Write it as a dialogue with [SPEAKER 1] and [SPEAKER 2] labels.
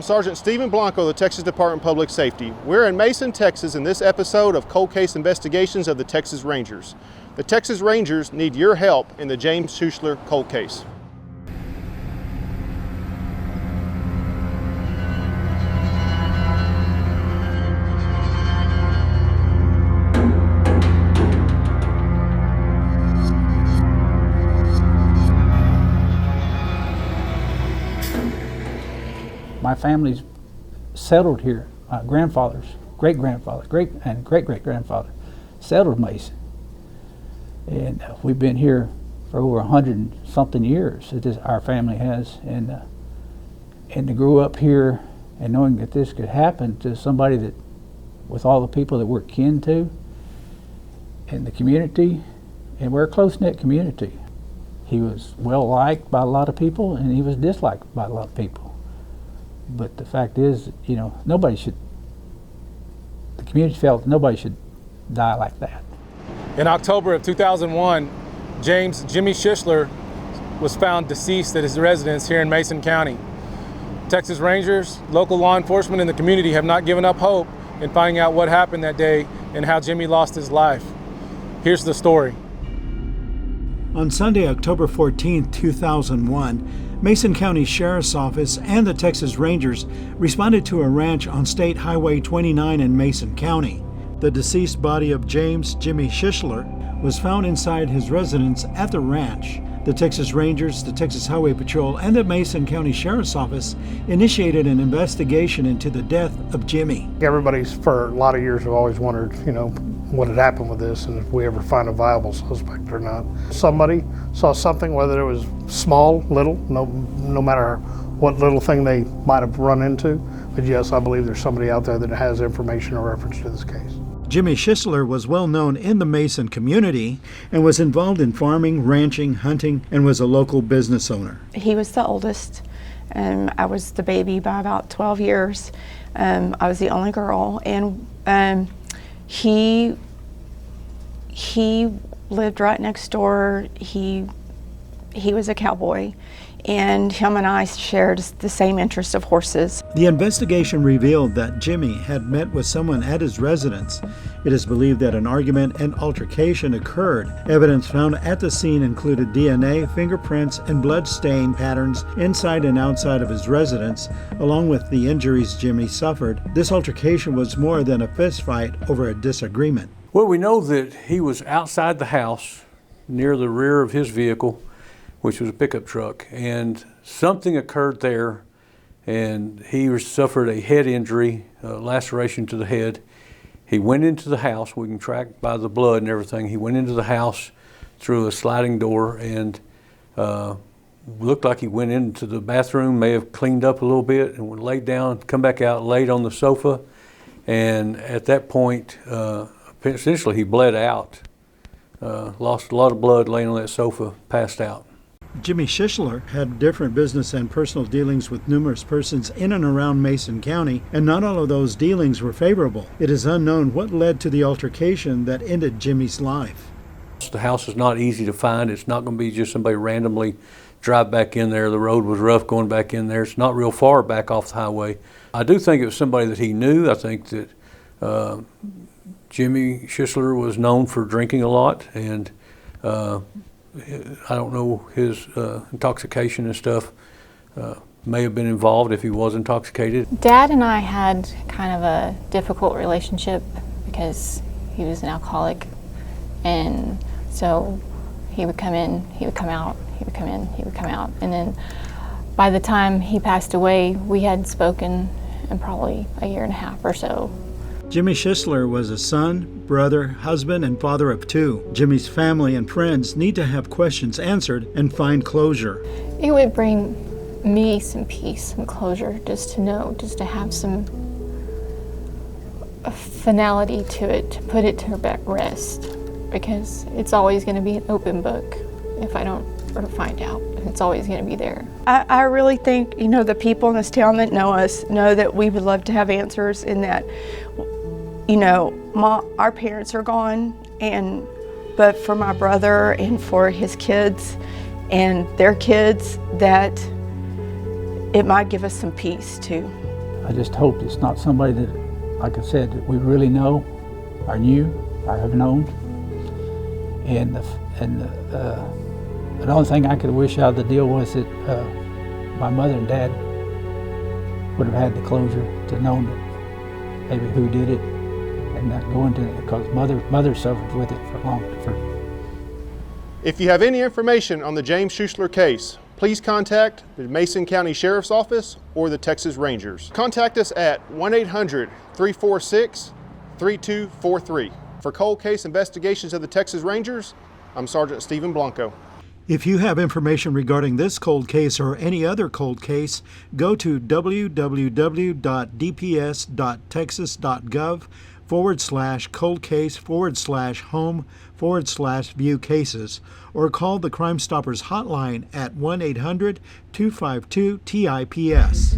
[SPEAKER 1] Sergeant Stephen Blanco of the Texas Department of Public Safety. We're in Mason, Texas in this episode of Cold Case Investigations of the Texas Rangers. The Texas Rangers need your help in the James Schuessler cold case.
[SPEAKER 2] My family's settled here. My grandfather's great-grandfather, great-great-great-grandfather settled Mason. And we've been here for over 100-something years, our family has. And to grow up here and knowing that this could happen to somebody that, with all the people that we're kin to in the community, and we're a close-knit community. He was well-liked by a lot of people, and he was disliked by a lot of people. But the fact is, you know, the community felt nobody should die like that.
[SPEAKER 3] In October of 2001, Jimmy Schuessler was found deceased at his residence here in Mason County. Texas Rangers, local law enforcement, and the community have not given up hope in finding out what happened that day and how Jimmy lost his life. Here's the story.
[SPEAKER 4] On Sunday, October 14, 2001, Mason County Sheriff's Office and the Texas Rangers responded to a ranch on State Highway 29 in Mason County. The deceased body of Jimmy Schuessler was found inside his residence at the ranch. The Texas Rangers, the Texas Highway Patrol, and the Mason County Sheriff's Office initiated an investigation into the death of Jimmy.
[SPEAKER 5] Everybody's, for a lot of years, have always wondered, what had happened with this and if we ever find a viable suspect or not. Somebody saw something, whether it was small, little, no matter what little thing they might have run into. But yes, I believe there's somebody out there that has information or reference to this case.
[SPEAKER 4] Jimmy Schuessler was well known in the Mason community and was involved in farming, ranching, hunting, and was a local business owner.
[SPEAKER 6] He was the oldest. I was the baby by about 12 years. I was the only girl, and he lived right next door. He was a cowboy, and him and I shared the same interest of horses.
[SPEAKER 4] The investigation revealed that Jimmy had met with someone at his residence. It is believed that an argument and altercation occurred. Evidence found at the scene included DNA, fingerprints, and blood stain patterns inside and outside of his residence, along with the injuries Jimmy suffered. This altercation was more than a fist fight over a disagreement.
[SPEAKER 7] Well, we know that he was outside the house near the rear of his vehicle, which was a pickup truck, and something occurred there, and he suffered a head injury, laceration to the head. He went into the house. We can track by the blood and everything. He went into the house through a sliding door and looked like he went into the bathroom, may have cleaned up a little bit, and laid down, come back out, laid on the sofa, and at that point, essentially he bled out, lost a lot of blood laying on that sofa, passed out.
[SPEAKER 4] Jimmy Schuessler had different business and personal dealings with numerous persons in and around Mason County, and not all of those dealings were favorable. It is unknown what led to the altercation that ended Jimmy's life.
[SPEAKER 7] The house is not easy to find. It's not going to be just somebody randomly drive back in there. The road was rough going back in there. It's not real far back off the highway. I do think it was somebody that he knew. I think that Jimmy Schuessler was known for drinking a lot, and I don't know, his intoxication and stuff may have been involved if he was intoxicated.
[SPEAKER 8] Dad and I had kind of a difficult relationship because he was an alcoholic, and so he would come in, he would come out, he would come in, he would come out, and then by the time he passed away, we hadn't spoken in probably a year and a half or so.
[SPEAKER 4] Jimmy Schuessler was a son, brother, husband, and father of two. Jimmy's family and friends need to have questions answered and find closure.
[SPEAKER 8] It would bring me some peace, some closure, just to know, just to have some finality to it, to put it to rest, because it's always going to be an open book if I don't find out. It's always going to be there.
[SPEAKER 6] I really think, the people in this town that know us know that we would love to have answers, in that, our parents are gone, but for my brother and for his kids and their kids, that it might give us some peace too.
[SPEAKER 2] I just hope it's not somebody that, like I said, that we really know, or knew, or have known. And the only thing I could wish out of the deal was that my mother and dad would have had the closure to know that maybe who did it, and not go into it, because mother suffered with it for long.
[SPEAKER 1] If you have any information on the James Schuessler case, please contact the Mason County Sheriff's Office or the Texas Rangers. Contact us at 1-800-346-3243. For Cold Case Investigations of the Texas Rangers, I'm Sergeant Stephen Blanco.
[SPEAKER 4] If you have information regarding this cold case or any other cold case, go to www.dps.texas.gov/cold case/home/view cases, or call the Crime Stoppers hotline at 1-800-252-TIPS.